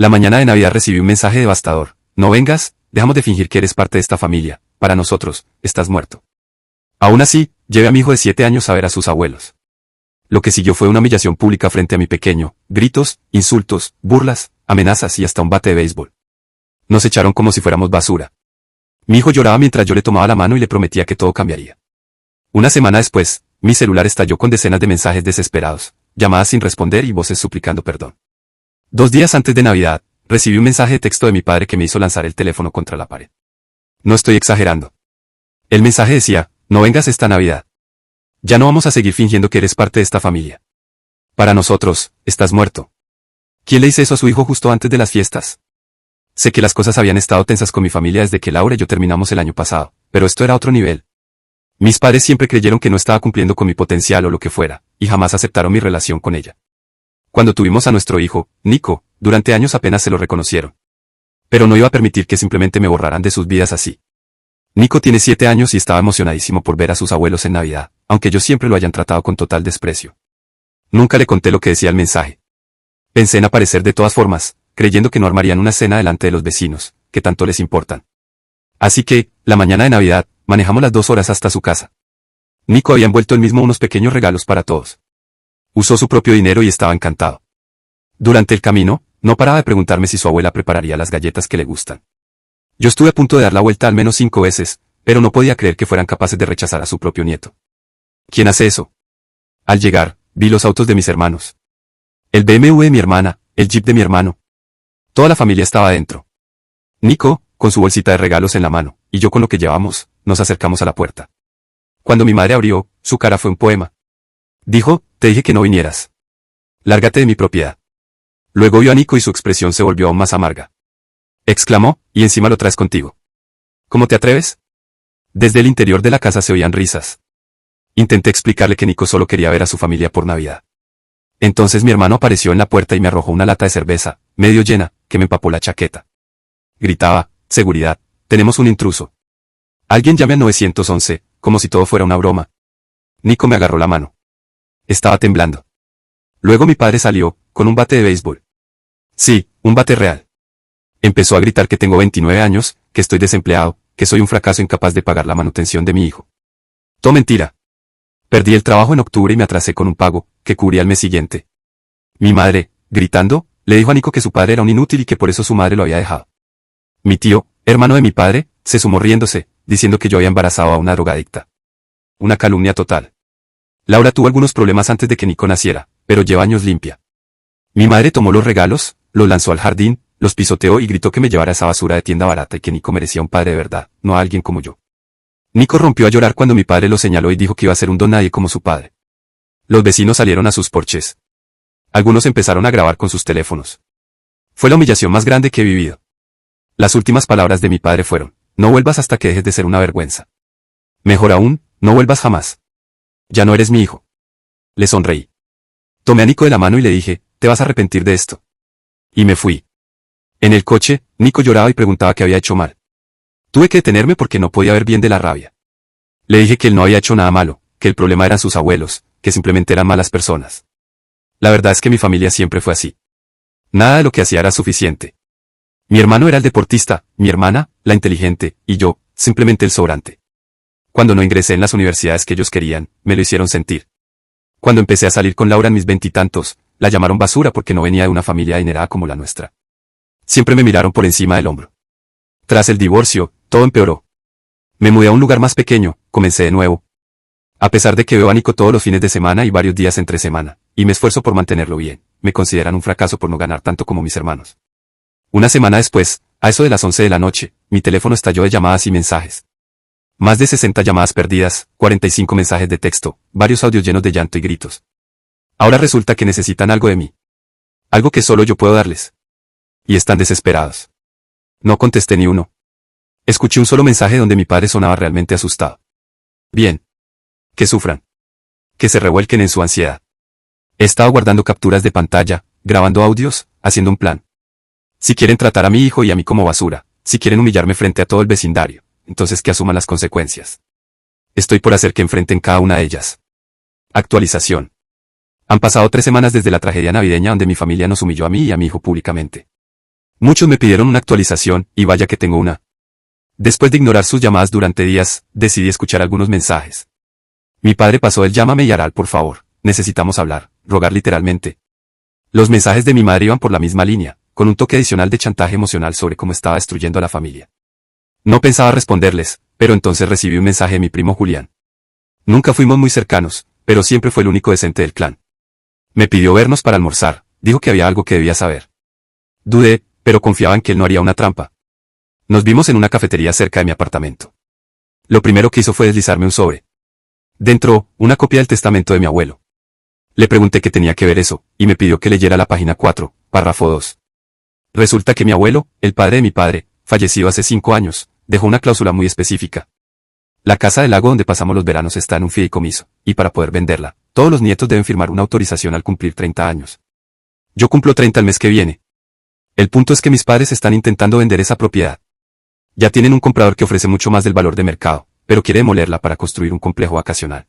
La mañana de Navidad recibí un mensaje devastador. No vengas, dejamos de fingir que eres parte de esta familia. Para nosotros, estás muerto. Aún así, llevé a mi hijo de 7 años a ver a sus abuelos. Lo que siguió fue una humillación pública frente a mi pequeño, gritos, insultos, burlas, amenazas y hasta un bate de béisbol. Nos echaron como si fuéramos basura. Mi hijo lloraba mientras yo le tomaba la mano y le prometía que todo cambiaría. Una semana después, mi celular estalló con decenas de mensajes desesperados, llamadas sin responder y voces suplicando perdón. 2 días antes de Navidad, recibí un mensaje de texto de mi padre que me hizo lanzar el teléfono contra la pared. No estoy exagerando. El mensaje decía, no vengas esta Navidad. Ya no vamos a seguir fingiendo que eres parte de esta familia. Para nosotros, estás muerto. ¿Quién le dice eso a su hijo justo antes de las fiestas? Sé que las cosas habían estado tensas con mi familia desde que Laura y yo terminamos el año pasado, pero esto era otro nivel. Mis padres siempre creyeron que no estaba cumpliendo con mi potencial o lo que fuera, y jamás aceptaron mi relación con ella. Cuando tuvimos a nuestro hijo, Nico, durante años apenas se lo reconocieron. Pero no iba a permitir que simplemente me borraran de sus vidas así. Nico tiene 7 años y estaba emocionadísimo por ver a sus abuelos en Navidad, aunque ellos siempre lo hayan tratado con total desprecio. Nunca le conté lo que decía el mensaje. Pensé en aparecer de todas formas, creyendo que no armarían una cena delante de los vecinos, que tanto les importan. Así que, la mañana de Navidad, manejamos las 2 horas hasta su casa. Nico había envuelto él mismo unos pequeños regalos para todos. Usó su propio dinero y estaba encantado. Durante el camino, no paraba de preguntarme si su abuela prepararía las galletas que le gustan. Yo estuve a punto de dar la vuelta al menos 5 veces, pero no podía creer que fueran capaces de rechazar a su propio nieto. ¿Quién hace eso? Al llegar, vi los autos de mis hermanos. El BMW de mi hermana, el Jeep de mi hermano. Toda la familia estaba adentro. Nico, con su bolsita de regalos en la mano, y yo con lo que llevamos, nos acercamos a la puerta. Cuando mi madre abrió, su cara fue un poema. Dijo, te dije que no vinieras. Lárgate de mi propiedad. Luego vio a Nico y su expresión se volvió aún más amarga. Exclamó, y encima lo traes contigo. ¿Cómo te atreves? Desde el interior de la casa se oían risas. Intenté explicarle que Nico solo quería ver a su familia por Navidad. Entonces mi hermano apareció en la puerta y me arrojó una lata de cerveza, medio llena, que me empapó la chaqueta. Gritaba, seguridad, tenemos un intruso. Alguien llame al 911, como si todo fuera una broma. Nico me agarró la mano. Estaba temblando. Luego mi padre salió, con un bate de béisbol. Sí, un bate real. Empezó a gritar que tengo 29 años, que estoy desempleado, que soy un fracaso incapaz de pagar la manutención de mi hijo. Todo mentira. Perdí el trabajo en octubre y me atrasé con un pago, que cubría el mes siguiente. Mi madre, gritando, le dijo a Nico que su padre era un inútil y que por eso su madre lo había dejado. Mi tío, hermano de mi padre, se sumó riéndose, diciendo que yo había embarazado a una drogadicta. Una calumnia total. Laura tuvo algunos problemas antes de que Nico naciera, pero lleva años limpia. Mi madre tomó los regalos, los lanzó al jardín, los pisoteó y gritó que me llevara esa basura de tienda barata y que Nico merecía un padre de verdad, no a alguien como yo. Nico rompió a llorar cuando mi padre lo señaló y dijo que iba a ser un don nadie como su padre. Los vecinos salieron a sus porches. Algunos empezaron a grabar con sus teléfonos. Fue la humillación más grande que he vivido. Las últimas palabras de mi padre fueron, no vuelvas hasta que dejes de ser una vergüenza. Mejor aún, no vuelvas jamás. Ya no eres mi hijo. Le sonreí. Tomé a Nico de la mano y le dije, te vas a arrepentir de esto. Y me fui. En el coche, Nico lloraba y preguntaba qué había hecho mal. Tuve que detenerme porque no podía ver bien de la rabia. Le dije que él no había hecho nada malo, que el problema eran sus abuelos, que simplemente eran malas personas. La verdad es que mi familia siempre fue así. Nada de lo que hacía era suficiente. Mi hermano era el deportista, mi hermana, la inteligente, y yo, simplemente el sobrante. Cuando no ingresé en las universidades que ellos querían, me lo hicieron sentir. Cuando empecé a salir con Laura en mis 20 y tantos, la llamaron basura porque no venía de una familia adinerada como la nuestra. Siempre me miraron por encima del hombro. Tras el divorcio, todo empeoró. Me mudé a un lugar más pequeño, comencé de nuevo. A pesar de que veo a Nico todos los fines de semana y varios días entre semana, y me esfuerzo por mantenerlo bien, me consideran un fracaso por no ganar tanto como mis hermanos. Una semana después, a eso de las 11 de la noche, mi teléfono estalló de llamadas y mensajes. Más de 60 llamadas perdidas, 45 mensajes de texto, varios audios llenos de llanto y gritos. Ahora resulta que necesitan algo de mí. Algo que solo yo puedo darles. Y están desesperados. No contesté ni uno. Escuché un solo mensaje donde mi padre sonaba realmente asustado. Bien. Que sufran. Que se revuelquen en su ansiedad. He estado guardando capturas de pantalla, grabando audios, haciendo un plan. Si quieren tratar a mi hijo y a mí como basura, si quieren humillarme frente a todo el vecindario, entonces que asuman las consecuencias. Estoy por hacer que enfrenten cada una de ellas. Actualización. Han pasado 3 semanas desde la tragedia navideña donde mi familia nos humilló a mí y a mi hijo públicamente. Muchos me pidieron una actualización, y vaya que tengo una. Después de ignorar sus llamadas durante días, decidí escuchar algunos mensajes. Mi padre pasó el llámame y Aral por favor, necesitamos hablar, rogar literalmente. Los mensajes de mi madre iban por la misma línea, con un toque adicional de chantaje emocional sobre cómo estaba destruyendo a la familia. No pensaba responderles, pero entonces recibí un mensaje de mi primo Julián. Nunca fuimos muy cercanos, pero siempre fue el único decente del clan. Me pidió vernos para almorzar, dijo que había algo que debía saber. Dudé, pero confiaba en que él no haría una trampa. Nos vimos en una cafetería cerca de mi apartamento. Lo primero que hizo fue deslizarme un sobre. Dentro, una copia del testamento de mi abuelo. Le pregunté qué tenía que ver eso, y me pidió que leyera la página 4, párrafo 2. Resulta que mi abuelo, el padre de mi padre, fallecido hace 5 años, dejó una cláusula muy específica. La casa del lago donde pasamos los veranos está en un fideicomiso, y para poder venderla, todos los nietos deben firmar una autorización al cumplir 30 años. Yo cumplo 30 el mes que viene. El punto es que mis padres están intentando vender esa propiedad. Ya tienen un comprador que ofrece mucho más del valor de mercado, pero quiere demolerla para construir un complejo vacacional.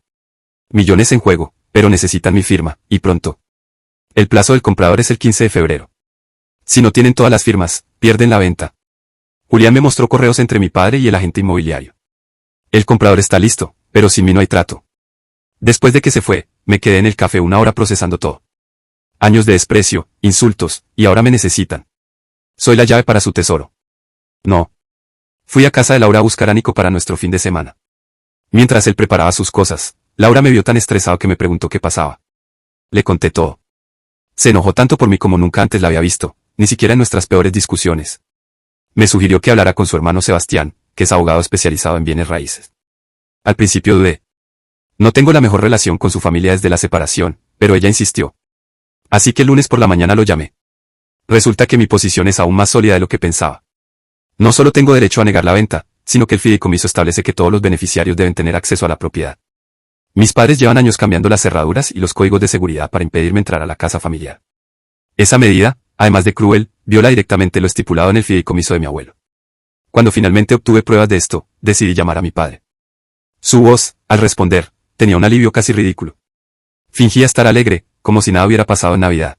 Millones en juego, pero necesitan mi firma, y pronto. El plazo del comprador es el 15 de febrero. Si no tienen todas las firmas, pierden la venta. Julián me mostró correos entre mi padre y el agente inmobiliario. El comprador está listo, pero sin mí no hay trato. Después de que se fue, me quedé en el café 1 hora procesando todo. Años de desprecio, insultos, y ahora me necesitan. Soy la llave para su tesoro. No. Fui a casa de Laura a buscar a Nico para nuestro fin de semana. Mientras él preparaba sus cosas, Laura me vio tan estresado que me preguntó qué pasaba. Le conté todo. Se enojó tanto por mí como nunca antes la había visto, ni siquiera en nuestras peores discusiones. Me sugirió que hablara con su hermano Sebastián, que es abogado especializado en bienes raíces. Al principio dudé. No tengo la mejor relación con su familia desde la separación, pero ella insistió. Así que el lunes por la mañana lo llamé. Resulta que mi posición es aún más sólida de lo que pensaba. No solo tengo derecho a negar la venta, sino que el fideicomiso establece que todos los beneficiarios deben tener acceso a la propiedad. Mis padres llevan años cambiando las cerraduras y los códigos de seguridad para impedirme entrar a la casa familiar. Esa medida, además de cruel, viola directamente lo estipulado en el fideicomiso de mi abuelo. Cuando finalmente obtuve pruebas de esto, decidí llamar a mi padre. Su voz, al responder, tenía un alivio casi ridículo. Fingía estar alegre, como si nada hubiera pasado en Navidad.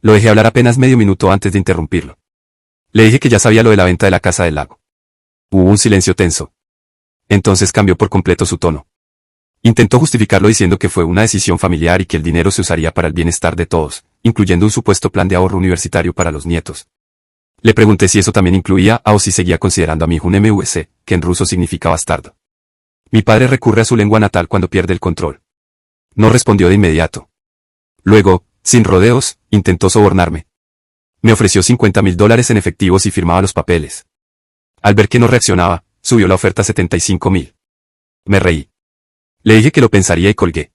Lo dejé hablar apenas medio minuto antes de interrumpirlo. Le dije que ya sabía lo de la venta de la casa del lago. Hubo un silencio tenso. Entonces cambió por completo su tono. Intentó justificarlo diciendo que fue una decisión familiar y que el dinero se usaría para el bienestar de todos, incluyendo un supuesto plan de ahorro universitario para los nietos. Le pregunté si eso también incluía o si seguía considerando a mi hijo un MVC, que en ruso significa bastardo. Mi padre recurre a su lengua natal cuando pierde el control. No respondió de inmediato. Luego, sin rodeos, intentó sobornarme. Me ofreció $50,000 en efectivo si firmaba los papeles. Al ver que no reaccionaba, subió la oferta a $75,000. Me reí. Le dije que lo pensaría y colgué.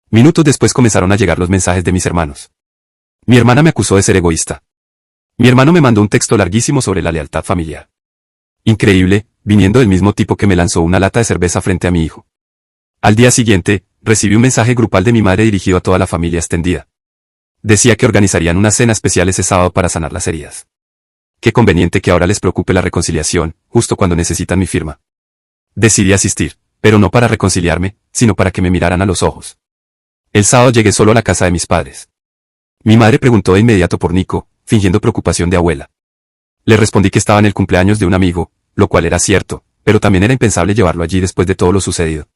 Minutos después comenzaron a llegar los mensajes de mis hermanos. Mi hermana me acusó de ser egoísta. Mi hermano me mandó un texto larguísimo sobre la lealtad familiar. Increíble, viniendo del mismo tipo que me lanzó una lata de cerveza frente a mi hijo. Al día siguiente, recibí un mensaje grupal de mi madre dirigido a toda la familia extendida. Decía que organizarían una cena especial ese sábado para sanar las heridas. Qué conveniente que ahora les preocupe la reconciliación, justo cuando necesitan mi firma. Decidí asistir, pero no para reconciliarme, sino para que me miraran a los ojos. El sábado llegué solo a la casa de mis padres. Mi madre preguntó de inmediato por Nico, fingiendo preocupación de abuela. Le respondí que estaba en el cumpleaños de un amigo, lo cual era cierto, pero también era impensable llevarlo allí después de todo lo sucedido.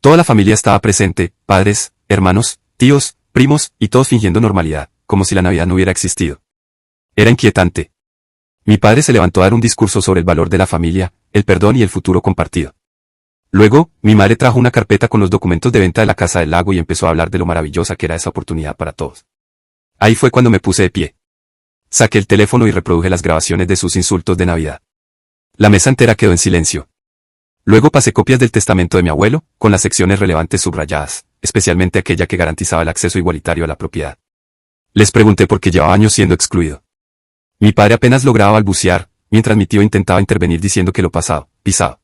Toda la familia estaba presente, padres, hermanos, tíos, primos, y todos fingiendo normalidad, como si la Navidad no hubiera existido. Era inquietante. Mi padre se levantó a dar un discurso sobre el valor de la familia, el perdón y el futuro compartido. Luego, mi madre trajo una carpeta con los documentos de venta de la casa del lago y empezó a hablar de lo maravillosa que era esa oportunidad para todos. Ahí fue cuando me puse de pie. Saqué el teléfono y reproduje las grabaciones de sus insultos de Navidad. La mesa entera quedó en silencio. Luego pasé copias del testamento de mi abuelo, con las secciones relevantes subrayadas, especialmente aquella que garantizaba el acceso igualitario a la propiedad. Les pregunté por qué llevaba años siendo excluido. Mi padre apenas lograba balbucear, mientras mi tío intentaba intervenir diciendo que lo pasado, pisado.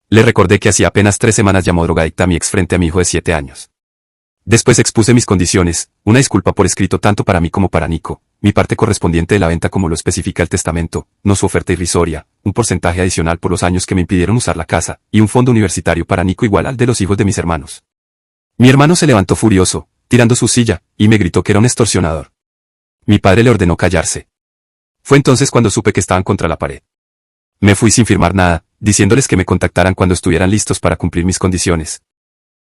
Le recordé que hacía apenas 3 semanas llamó drogadicta a mi ex frente a mi hijo de 7 años. Después expuse mis condiciones, una disculpa por escrito tanto para mí como para Nico, mi parte correspondiente de la venta como lo especifica el testamento, no su oferta irrisoria, un porcentaje adicional por los años que me impidieron usar la casa, y un fondo universitario para Nico igual al de los hijos de mis hermanos. Mi hermano se levantó furioso, tirando su silla, y me gritó que era un extorsionador. Mi padre le ordenó callarse. Fue entonces cuando supe que estaban contra la pared. Me fui sin firmar nada, diciéndoles que me contactaran cuando estuvieran listos para cumplir mis condiciones.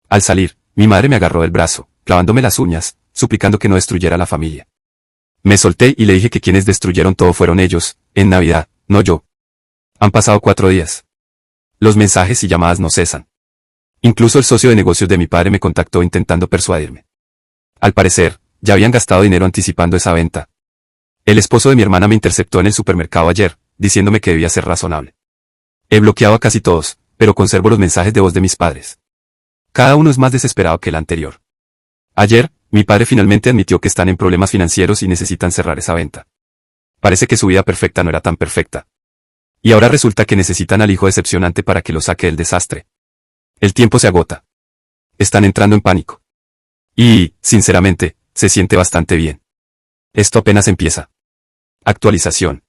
Al salir, mi madre me agarró del brazo, clavándome las uñas, suplicando que no destruyera la familia. Me solté y le dije que quienes destruyeron todo fueron ellos, en Navidad, no yo. Han pasado 4 días. Los mensajes y llamadas no cesan. Incluso el socio de negocios de mi padre me contactó intentando persuadirme. Al parecer, ya habían gastado dinero anticipando esa venta. El esposo de mi hermana me interceptó en el supermercado ayer, diciéndome que debía ser razonable. He bloqueado a casi todos, pero conservo los mensajes de voz de mis padres. Cada uno es más desesperado que el anterior. Ayer, mi padre finalmente admitió que están en problemas financieros y necesitan cerrar esa venta. Parece que su vida perfecta no era tan perfecta. Y ahora resulta que necesitan al hijo decepcionante para que lo saque del desastre. El tiempo se agota. Están entrando en pánico. Y, sinceramente, se siente bastante bien. Esto apenas empieza. Actualización.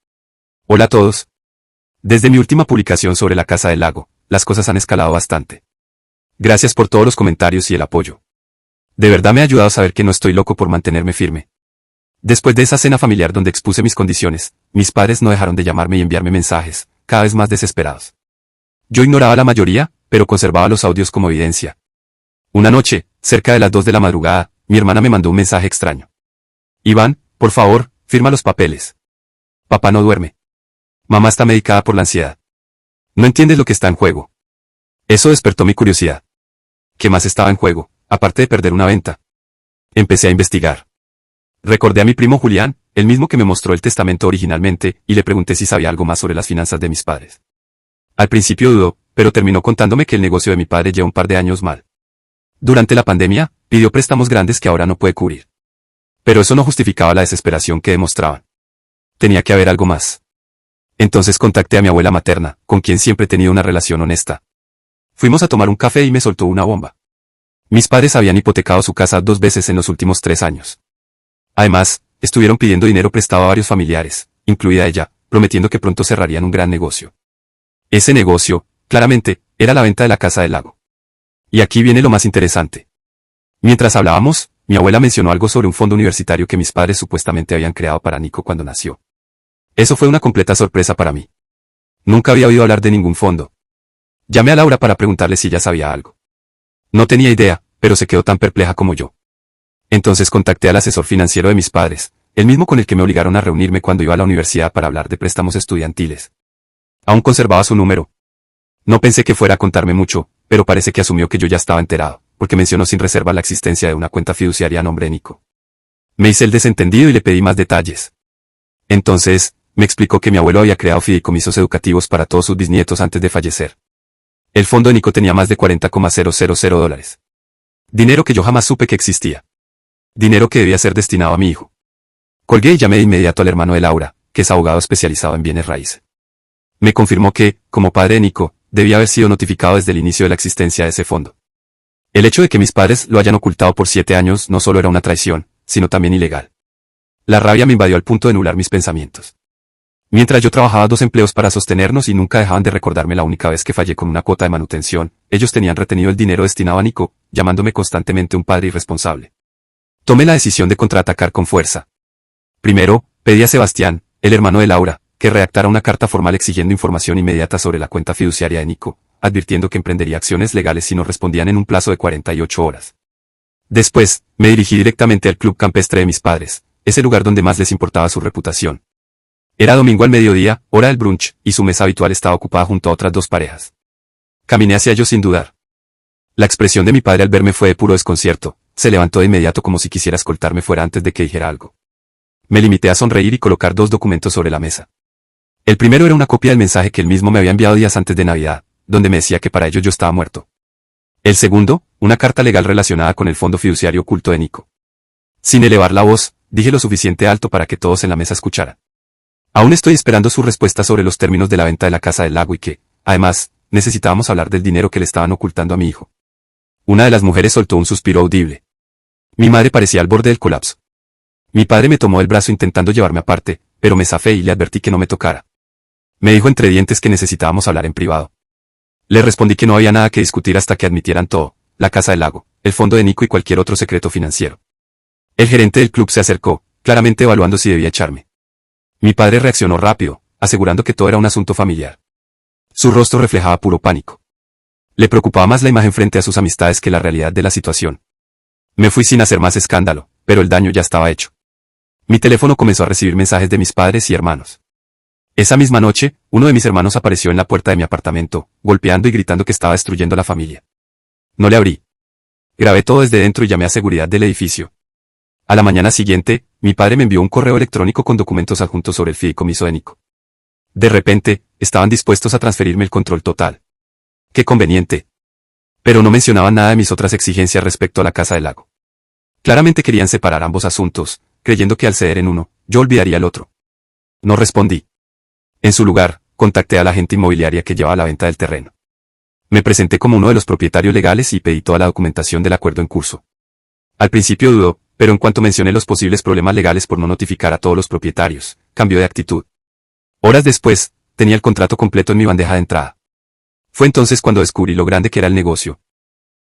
Hola a todos. Desde mi última publicación sobre la Casa del Lago, las cosas han escalado bastante. Gracias por todos los comentarios y el apoyo. De verdad me ha ayudado a saber que no estoy loco por mantenerme firme. Después de esa cena familiar donde expuse mis condiciones, mis padres no dejaron de llamarme y enviarme mensajes, cada vez más desesperados. Yo ignoraba la mayoría, pero conservaba los audios como evidencia. Una noche, cerca de las 2 de la madrugada, mi hermana me mandó un mensaje extraño. Iván, por favor, firma los papeles. Papá no duerme. Mamá está medicada por la ansiedad. No entiendes lo que está en juego. Eso despertó mi curiosidad. ¿Qué más estaba en juego, aparte de perder una venta? Empecé a investigar. Recordé a mi primo Julián, el mismo que me mostró el testamento originalmente, y le pregunté si sabía algo más sobre las finanzas de mis padres. Al principio dudó, pero terminó contándome que el negocio de mi padre lleva un par de años mal. Durante la pandemia, pidió préstamos grandes que ahora no puede cubrir. Pero eso no justificaba la desesperación que demostraban. Tenía que haber algo más. Entonces contacté a mi abuela materna, con quien siempre he tenido una relación honesta. Fuimos a tomar un café y me soltó una bomba. Mis padres habían hipotecado su casa 2 veces en los últimos 3 años. Además, estuvieron pidiendo dinero prestado a varios familiares, incluida ella, prometiendo que pronto cerrarían un gran negocio. Ese negocio, claramente, era la venta de la Casa del Lago. Y aquí viene lo más interesante. Mientras hablábamos, mi abuela mencionó algo sobre un fondo universitario que mis padres supuestamente habían creado para Nico cuando nació. Eso fue una completa sorpresa para mí. Nunca había oído hablar de ningún fondo. Llamé a Laura para preguntarle si ella sabía algo. No tenía idea, pero se quedó tan perpleja como yo. Entonces contacté al asesor financiero de mis padres, el mismo con el que me obligaron a reunirme cuando iba a la universidad para hablar de préstamos estudiantiles. Aún conservaba su número. No pensé que fuera a contarme mucho, pero parece que asumió que yo ya estaba enterado, porque mencionó sin reserva la existencia de una cuenta fiduciaria a nombre de Nico. Me hice el desentendido y le pedí más detalles. Entonces, me explicó que mi abuelo había creado fideicomisos educativos para todos sus bisnietos antes de fallecer. El fondo de Nico tenía más de $40,000. Dinero que yo jamás supe que existía. Dinero que debía ser destinado a mi hijo. Colgué y llamé de inmediato al hermano de Laura, que es abogado especializado en bienes raíces. Me confirmó que, como padre de Nico, debía haber sido notificado desde el inicio de la existencia de ese fondo. El hecho de que mis padres lo hayan ocultado por 7 años no solo era una traición, sino también ilegal. La rabia me invadió al punto de nublar mis pensamientos. Mientras yo trabajaba 2 empleos para sostenernos y nunca dejaban de recordarme la única vez que fallé con una cuota de manutención, ellos tenían retenido el dinero destinado a Nico, llamándome constantemente un padre irresponsable. Tomé la decisión de contraatacar con fuerza. Primero, pedí a Sebastián, el hermano de Laura, que redactara una carta formal exigiendo información inmediata sobre la cuenta fiduciaria de Nico, advirtiendo que emprendería acciones legales si no respondían en un plazo de 48 horas. Después, me dirigí directamente al club campestre de mis padres, ese lugar donde más les importaba su reputación. Era domingo al mediodía, hora del brunch, y su mesa habitual estaba ocupada junto a otras 2 parejas. Caminé hacia ellos sin dudar. La expresión de mi padre al verme fue de puro desconcierto, se levantó de inmediato como si quisiera escoltarme fuera antes de que dijera algo. Me limité a sonreír y colocar 2 documentos sobre la mesa. El primero era una copia del mensaje que él mismo me había enviado días antes de Navidad, donde me decía que para ellos yo estaba muerto. El segundo, una carta legal relacionada con el fondo fiduciario oculto de Nico. Sin elevar la voz, dije lo suficiente alto para que todos en la mesa escucharan. Aún estoy esperando su respuesta sobre los términos de la venta de la Casa del Lago y que, además, necesitábamos hablar del dinero que le estaban ocultando a mi hijo. Una de las mujeres soltó un suspiro audible. Mi madre parecía al borde del colapso. Mi padre me tomó el brazo intentando llevarme aparte, pero me zafé y le advertí que no me tocara. Me dijo entre dientes que necesitábamos hablar en privado. Le respondí que no había nada que discutir hasta que admitieran todo, la Casa del Lago, el fondo de Nico y cualquier otro secreto financiero. El gerente del club se acercó, claramente evaluando si debía echarme. Mi padre reaccionó rápido, asegurando que todo era un asunto familiar. Su rostro reflejaba puro pánico. Le preocupaba más la imagen frente a sus amistades que la realidad de la situación. Me fui sin hacer más escándalo, pero el daño ya estaba hecho. Mi teléfono comenzó a recibir mensajes de mis padres y hermanos. Esa misma noche, uno de mis hermanos apareció en la puerta de mi apartamento, golpeando y gritando que estaba destruyendo la familia. No le abrí. Grabé todo desde dentro y llamé a seguridad del edificio. A la mañana siguiente, mi padre me envió un correo electrónico con documentos adjuntos sobre el fideicomiso de Nico. De repente, estaban dispuestos a transferirme el control total. Qué conveniente. Pero no mencionaban nada de mis otras exigencias respecto a la casa del lago. Claramente querían separar ambos asuntos, creyendo que al ceder en uno, yo olvidaría el otro. No respondí. En su lugar, contacté a la agente inmobiliaria que llevaba la venta del terreno. Me presenté como uno de los propietarios legales y pedí toda la documentación del acuerdo en curso. Al principio dudó, pero en cuanto mencioné los posibles problemas legales por no notificar a todos los propietarios, cambió de actitud. Horas después, tenía el contrato completo en mi bandeja de entrada. Fue entonces cuando descubrí lo grande que era el negocio.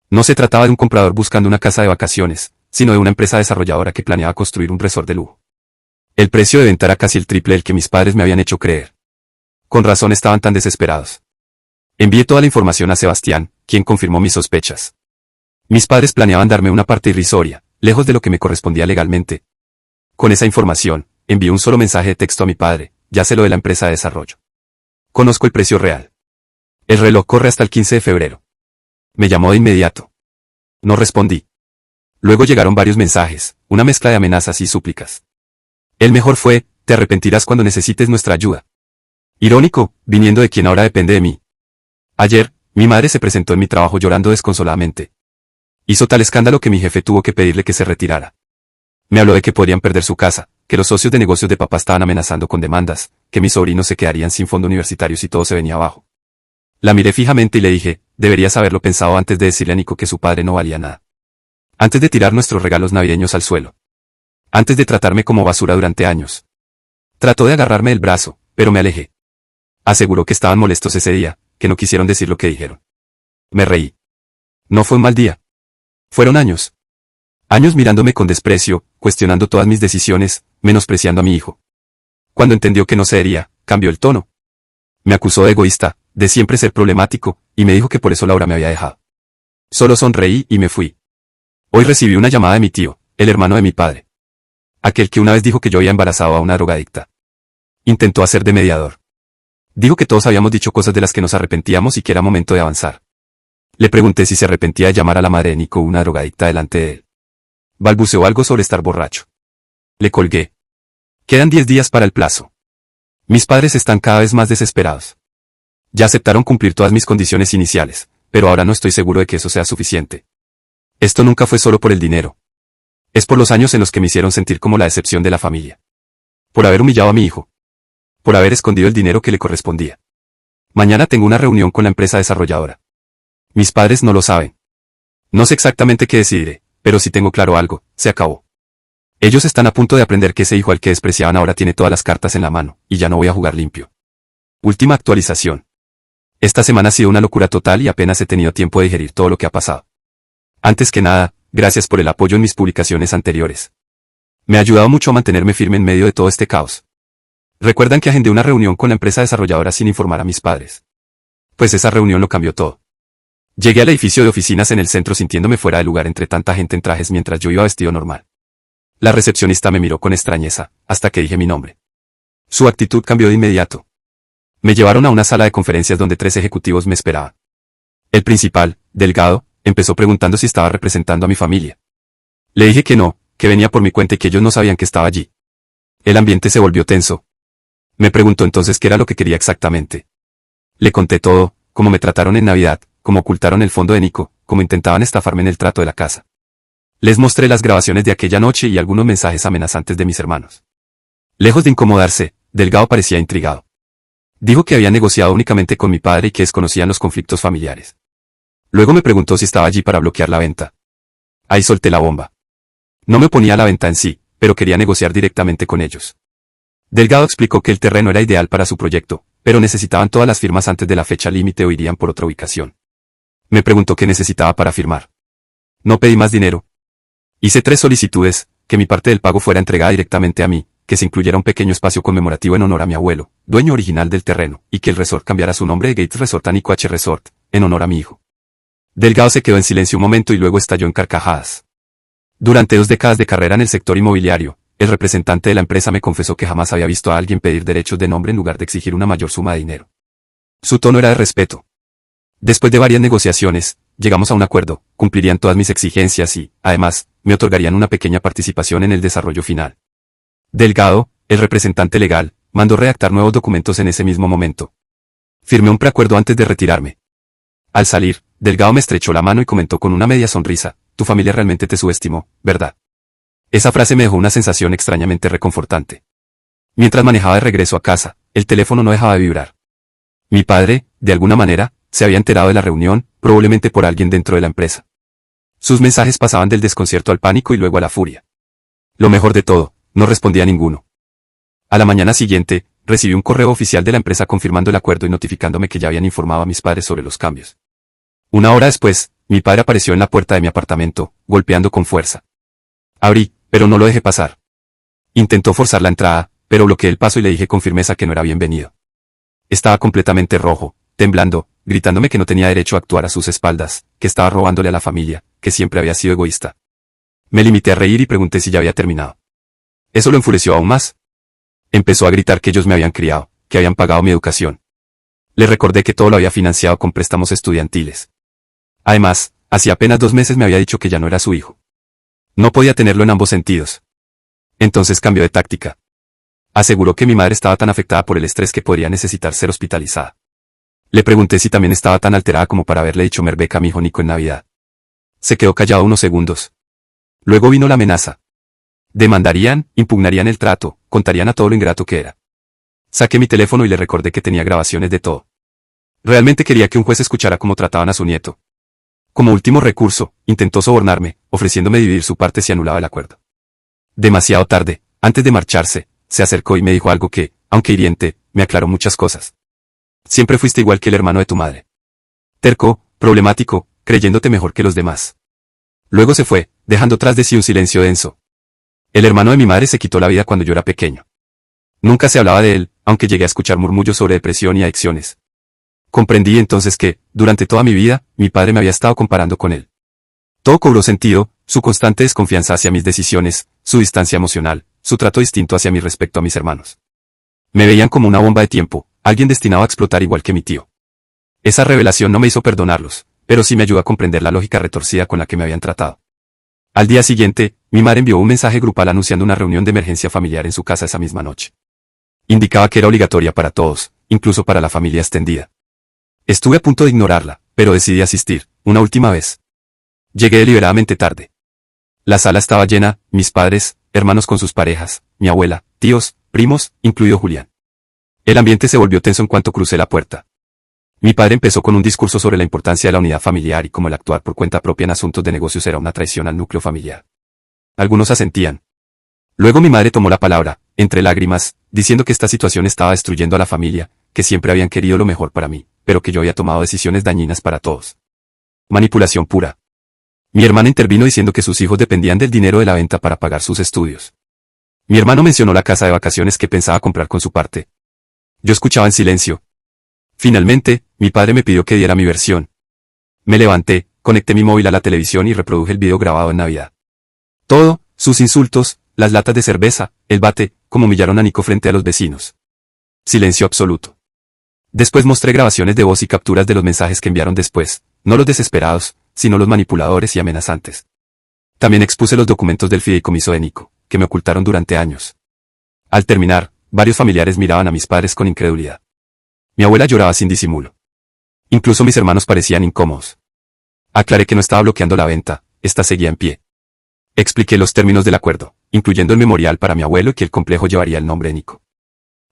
No se trataba de un comprador buscando una casa de vacaciones, sino de una empresa desarrolladora que planeaba construir un resort de lujo. El precio de venta era casi el triple del que mis padres me habían hecho creer. Con razón estaban tan desesperados. Envié toda la información a Sebastián, quien confirmó mis sospechas. Mis padres planeaban darme una parte irrisoria, lejos de lo que me correspondía legalmente. Con esa información, envié un solo mensaje de texto a mi padre, ya sé lo de la empresa de desarrollo. Conozco el precio real. El reloj corre hasta el 15 de febrero. Me llamó de inmediato. No respondí. Luego llegaron varios mensajes, una mezcla de amenazas y súplicas. El mejor fue, te arrepentirás cuando necesites nuestra ayuda. Irónico, viniendo de quien ahora depende de mí. Ayer, mi madre se presentó en mi trabajo llorando desconsoladamente. Hizo tal escándalo que mi jefe tuvo que pedirle que se retirara. Me habló de que podrían perder su casa, que los socios de negocios de papá estaban amenazando con demandas, que mis sobrinos se quedarían sin fondo universitario si todo se venía abajo. La miré fijamente y le dije, deberías haberlo pensado antes de decirle a Nico que su padre no valía nada. Antes de tirar nuestros regalos navideños al suelo. Antes de tratarme como basura durante años. Trató de agarrarme del brazo, pero me alejé. Aseguró que estaban molestos ese día, que no quisieron decir lo que dijeron. Me reí. No fue un mal día. Fueron años. Años mirándome con desprecio, cuestionando todas mis decisiones, menospreciando a mi hijo. Cuando entendió que no cedería, cambió el tono. Me acusó de egoísta, de siempre ser problemático, y me dijo que por eso Laura me había dejado. Solo sonreí y me fui. Hoy recibí una llamada de mi tío, el hermano de mi padre. Aquel que una vez dijo que yo había embarazado a una drogadicta. Intentó hacer de mediador. Dijo que todos habíamos dicho cosas de las que nos arrepentíamos y que era momento de avanzar. Le pregunté si se arrepentía de llamar a la madre de Nico una drogadicta delante de él. Balbuceó algo sobre estar borracho. Le colgué. Quedan 10 días para el plazo. Mis padres están cada vez más desesperados. Ya aceptaron cumplir todas mis condiciones iniciales, pero ahora no estoy seguro de que eso sea suficiente. Esto nunca fue solo por el dinero. Es por los años en los que me hicieron sentir como la decepción de la familia. Por haber humillado a mi hijo. Por haber escondido el dinero que le correspondía. Mañana tengo una reunión con la empresa desarrolladora. Mis padres no lo saben. No sé exactamente qué decidiré, pero si tengo claro algo, se acabó. Ellos están a punto de aprender que ese hijo al que despreciaban ahora tiene todas las cartas en la mano, y ya no voy a jugar limpio. Última actualización. Esta semana ha sido una locura total y apenas he tenido tiempo de digerir todo lo que ha pasado. Antes que nada, gracias por el apoyo en mis publicaciones anteriores. Me ha ayudado mucho a mantenerme firme en medio de todo este caos. ¿Recuerdan que agendé una reunión con la empresa desarrolladora sin informar a mis padres? Pues esa reunión lo cambió todo. Llegué al edificio de oficinas en el centro sintiéndome fuera de lugar entre tanta gente en trajes mientras yo iba vestido normal. La recepcionista me miró con extrañeza, hasta que dije mi nombre. Su actitud cambió de inmediato. Me llevaron a una sala de conferencias donde 3 ejecutivos me esperaban. El principal, delgado, empezó preguntando si estaba representando a mi familia. Le dije que no, que venía por mi cuenta y que ellos no sabían que estaba allí. El ambiente se volvió tenso. Me preguntó entonces qué era lo que quería exactamente. Le conté todo, cómo me trataron en Navidad, cómo ocultaron el fondo de Nico, cómo intentaban estafarme en el trato de la casa. Les mostré las grabaciones de aquella noche y algunos mensajes amenazantes de mis hermanos. Lejos de incomodarse, Delgado parecía intrigado. Dijo que había negociado únicamente con mi padre y que desconocían los conflictos familiares. Luego me preguntó si estaba allí para bloquear la venta. Ahí solté la bomba. No me oponía a la venta en sí, pero quería negociar directamente con ellos. Delgado explicó que el terreno era ideal para su proyecto, pero necesitaban todas las firmas antes de la fecha límite o irían por otra ubicación. Me preguntó qué necesitaba para firmar. No pedí más dinero. Hice 3 solicitudes, que mi parte del pago fuera entregada directamente a mí, que se incluyera un pequeño espacio conmemorativo en honor a mi abuelo, dueño original del terreno, y que el resort cambiara su nombre de Gates Resort a Nico H. Resort, en honor a mi hijo. Delgado se quedó en silencio un momento y luego estalló en carcajadas. Durante 2 décadas de carrera en el sector inmobiliario, el representante de la empresa me confesó que jamás había visto a alguien pedir derechos de nombre en lugar de exigir una mayor suma de dinero. Su tono era de respeto. Después de varias negociaciones, llegamos a un acuerdo, cumplirían todas mis exigencias y, además, me otorgarían una pequeña participación en el desarrollo final. Delgado, el representante legal, mandó redactar nuevos documentos en ese mismo momento. Firmé un preacuerdo antes de retirarme. Al salir, Delgado me estrechó la mano y comentó con una media sonrisa, tu familia realmente te subestimó, ¿verdad? Esa frase me dejó una sensación extrañamente reconfortante. Mientras manejaba de regreso a casa, el teléfono no dejaba de vibrar. Mi padre, de alguna manera, se había enterado de la reunión, probablemente por alguien dentro de la empresa. Sus mensajes pasaban del desconcierto al pánico y luego a la furia. Lo mejor de todo, no respondía a ninguno. A la mañana siguiente, recibí un correo oficial de la empresa confirmando el acuerdo y notificándome que ya habían informado a mis padres sobre los cambios. Una hora después, mi padre apareció en la puerta de mi apartamento, golpeando con fuerza. Abrí, pero no lo dejé pasar. Intentó forzar la entrada, pero bloqueé el paso y le dije con firmeza que no era bienvenido. Estaba completamente rojo, temblando, gritándome que no tenía derecho a actuar a sus espaldas, que estaba robándole a la familia, que siempre había sido egoísta. Me limité a reír y pregunté si ya había terminado. Eso lo enfureció aún más. Empezó a gritar que ellos me habían criado, que habían pagado mi educación. Le recordé que todo lo había financiado con préstamos estudiantiles. Además, hacía apenas 2 meses me había dicho que ya no era su hijo. No podía tenerlo en ambos sentidos. Entonces cambió de táctica. Aseguró que mi madre estaba tan afectada por el estrés que podría necesitar ser hospitalizada. Le pregunté si también estaba tan alterada como para haberle dicho merbeca a mi hijo Nico en Navidad. Se quedó callado unos segundos. Luego vino la amenaza. Demandarían, impugnarían el trato, contarían a todo lo ingrato que era. Saqué mi teléfono y le recordé que tenía grabaciones de todo. Realmente quería que un juez escuchara cómo trataban a su nieto. Como último recurso, intentó sobornarme, ofreciéndome dividir su parte si anulaba el acuerdo. Demasiado tarde, antes de marcharse, se acercó y me dijo algo que, aunque hiriente, me aclaró muchas cosas. Siempre fuiste igual que el hermano de tu madre. Terco, problemático, creyéndote mejor que los demás. Luego se fue, dejando tras de sí un silencio denso. El hermano de mi madre se quitó la vida cuando yo era pequeño. Nunca se hablaba de él, aunque llegué a escuchar murmullos sobre depresión y adicciones. Comprendí entonces que, durante toda mi vida, mi padre me había estado comparando con él. Todo cobró sentido, su constante desconfianza hacia mis decisiones, su distancia emocional, su trato distinto hacia mí respecto a mis hermanos. Me veían como una bomba de tiempo, alguien destinado a explotar igual que mi tío. Esa revelación no me hizo perdonarlos, pero sí me ayudó a comprender la lógica retorcida con la que me habían tratado. Al día siguiente, mi madre envió un mensaje grupal anunciando una reunión de emergencia familiar en su casa esa misma noche. Indicaba que era obligatoria para todos, incluso para la familia extendida. Estuve a punto de ignorarla, pero decidí asistir, una última vez. Llegué deliberadamente tarde. La sala estaba llena, mis padres, hermanos con sus parejas, mi abuela, tíos, primos, incluido Julián. El ambiente se volvió tenso en cuanto crucé la puerta. Mi padre empezó con un discurso sobre la importancia de la unidad familiar y cómo el actuar por cuenta propia en asuntos de negocios era una traición al núcleo familiar. Algunos asentían. Luego mi madre tomó la palabra, entre lágrimas, diciendo que esta situación estaba destruyendo a la familia, que siempre habían querido lo mejor para mí, pero que yo había tomado decisiones dañinas para todos. Manipulación pura. Mi hermana intervino diciendo que sus hijos dependían del dinero de la venta para pagar sus estudios. Mi hermano mencionó la casa de vacaciones que pensaba comprar con su parte. Yo escuchaba en silencio. Finalmente, mi padre me pidió que diera mi versión. Me levanté, conecté mi móvil a la televisión y reproduje el video grabado en Navidad. Todo, sus insultos, las latas de cerveza, el bate, como humillaron a Nico frente a los vecinos. Silencio absoluto. Después mostré grabaciones de voz y capturas de los mensajes que enviaron después, no los desesperados, sino los manipuladores y amenazantes. También expuse los documentos del fideicomiso de Nico, que me ocultaron durante años. Al terminar, varios familiares miraban a mis padres con incredulidad. Mi abuela lloraba sin disimulo. Incluso mis hermanos parecían incómodos. Aclaré que no estaba bloqueando la venta, esta seguía en pie. Expliqué los términos del acuerdo, incluyendo el memorial para mi abuelo y que el complejo llevaría el nombre de Nico.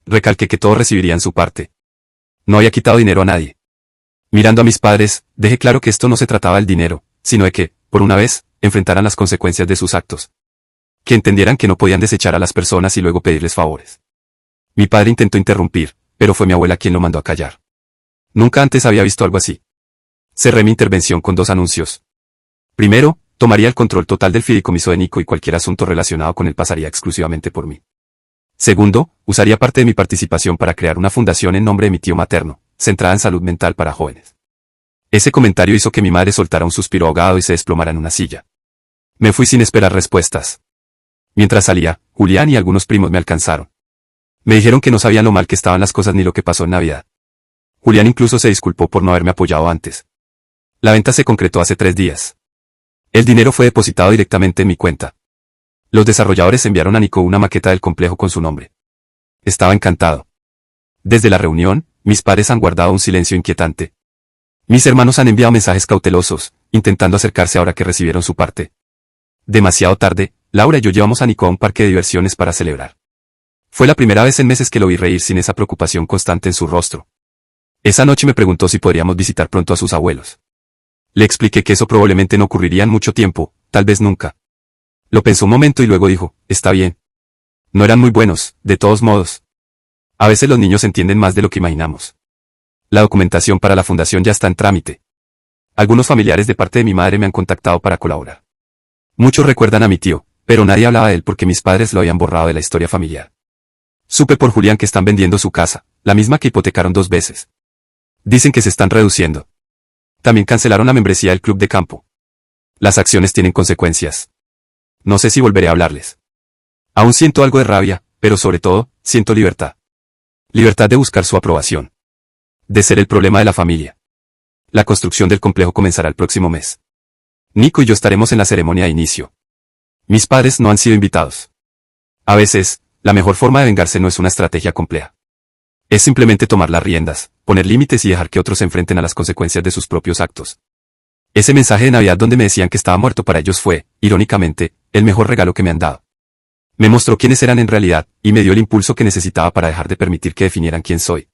Recalqué que todos recibirían su parte. No había quitado dinero a nadie. Mirando a mis padres, dejé claro que esto no se trataba del dinero, sino de que, por una vez, enfrentaran las consecuencias de sus actos. Que entendieran que no podían desechar a las personas y luego pedirles favores. Mi padre intentó interrumpir, pero fue mi abuela quien lo mandó a callar. Nunca antes había visto algo así. Cerré mi intervención con 2 anuncios. Primero, tomaría el control total del fideicomiso de Nico y cualquier asunto relacionado con él pasaría exclusivamente por mí. Segundo, usaría parte de mi participación para crear una fundación en nombre de mi tío materno, centrada en salud mental para jóvenes. Ese comentario hizo que mi madre soltara un suspiro ahogado y se desplomara en una silla. Me fui sin esperar respuestas. Mientras salía, Julián y algunos primos me alcanzaron. Me dijeron que no sabían lo mal que estaban las cosas ni lo que pasó en Navidad. Julián incluso se disculpó por no haberme apoyado antes. La venta se concretó hace 3 días. El dinero fue depositado directamente en mi cuenta. Los desarrolladores enviaron a Nico una maqueta del complejo con su nombre. Estaba encantado. Desde la reunión, mis padres han guardado un silencio inquietante. Mis hermanos han enviado mensajes cautelosos, intentando acercarse ahora que recibieron su parte. Demasiado tarde, Laura y yo llevamos a Nico a un parque de diversiones para celebrar. Fue la primera vez en meses que lo vi reír sin esa preocupación constante en su rostro. Esa noche me preguntó si podríamos visitar pronto a sus abuelos. Le expliqué que eso probablemente no ocurriría en mucho tiempo, tal vez nunca. Lo pensó un momento y luego dijo, está bien. No eran muy buenos, de todos modos. A veces los niños entienden más de lo que imaginamos. La documentación para la fundación ya está en trámite. Algunos familiares de parte de mi madre me han contactado para colaborar. Muchos recuerdan a mi tío, pero nadie hablaba de él porque mis padres lo habían borrado de la historia familiar. Supe por Julián que están vendiendo su casa, la misma que hipotecaron 2 veces. Dicen que se están reduciendo. También cancelaron la membresía del club de campo. Las acciones tienen consecuencias. No sé si volveré a hablarles. Aún siento algo de rabia, pero sobre todo, siento libertad. Libertad de buscar su aprobación. De ser el problema de la familia. La construcción del complejo comenzará el próximo mes. Nico y yo estaremos en la ceremonia de inicio. Mis padres no han sido invitados. A veces, la mejor forma de vengarse no es una estrategia compleja. Es simplemente tomar las riendas, poner límites y dejar que otros se enfrenten a las consecuencias de sus propios actos. Ese mensaje de Navidad donde me decían que estaba muerto para ellos fue, irónicamente, el mejor regalo que me han dado. Me mostró quiénes eran en realidad, y me dio el impulso que necesitaba para dejar de permitir que definieran quién soy.